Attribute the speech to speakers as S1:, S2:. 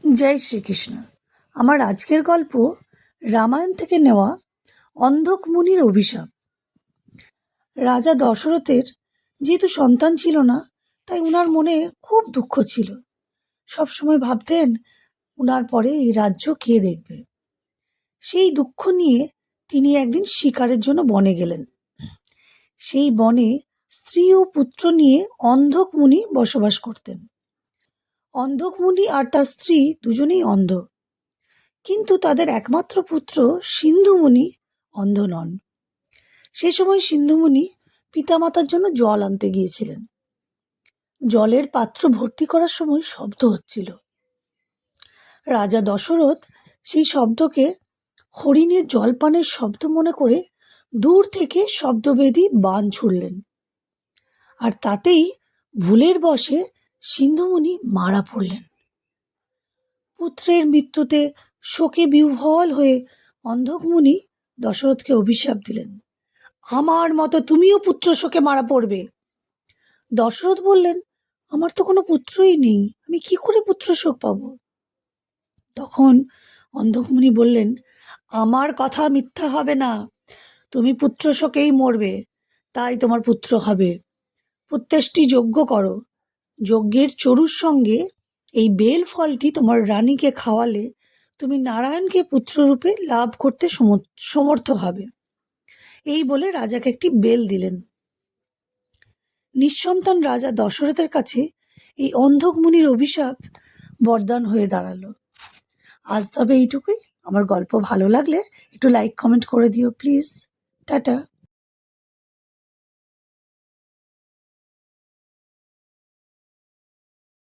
S1: জয় শ্রীকৃষ্ণ। আমার আজকের গল্প রামায়ণ থেকে নেওয়া অন্ধক মুনির অভিশাপ। রাজা দশরথের যেহেতু সন্তান ছিল না, তাই উনার মনে খুব দুঃখ ছিল। সবসময় ভাবতেন উনার পরে এই রাজ্য কে দেখবে। সেই দুঃখ নিয়ে তিনি একদিন শিকারের জন্য বনে গেলেন। সেই বনে স্ত্রী ও পুত্র নিয়ে অন্ধক মুনি বসবাস করতেন। অন্ধক মুনি আর তার স্ত্রী দুজনেই অন্ধ, কিন্তু তাদের একমাত্র পুত্র সিন্ধুমুনি অন্ধ নন। সে সময় সিন্ধুমুনি পিতামাতার জন্য জল আনতে গিয়েছিলেন। জলের পাত্র ভর্তি করার সময় শব্দ হচ্ছিল। রাজা দশরথ সেই শব্দকে হরিণের জলপানের শব্দ মনে করে দূর থেকে শব্দবেদী বাণ ছুড়লেন, আর তাতেই ভুলের বশে সিন্ধুমুনি মারা পড়লেন। পুত্রের মৃত্যুতে শোকে বিহ্বল হয়ে অন্ধক মুনি দশরথকে অভিশাপ দিলেন, আমার মতো তুমিও পুত্র শোকে মারা পড়বে। দশরথ বললেন, আমার তো কোনো পুত্রই নেই, আমি কি করে পুত্র শোক পাবো? তখন অন্ধক মুনি বললেন, আমার কথা মিথ্যা হবে না, তুমি পুত্র শোকেই মরবে, তাই তোমার পুত্র হবে। পুত্রেষ্টি যজ্ঞ করো, যজ্ঞের চরুর সঙ্গে এই বেল ফলটি তোমার রানীকে খাওয়ালে তুমি নারায়ণকে পুত্ররূপে লাভ করতে সমর্থ হবে। এই বলে রাজাকে একটি বেল দিলেন। নিঃসন্তান রাজা দশরথের কাছে এই অন্ধক মুনির অভিশাপ বরদান হয়ে দাঁড়ালো। আজ তবে এইটুকুই। আমার গল্প ভালো লাগলে একটু লাইক কমেন্ট করে দিও প্লিজ। টাটা।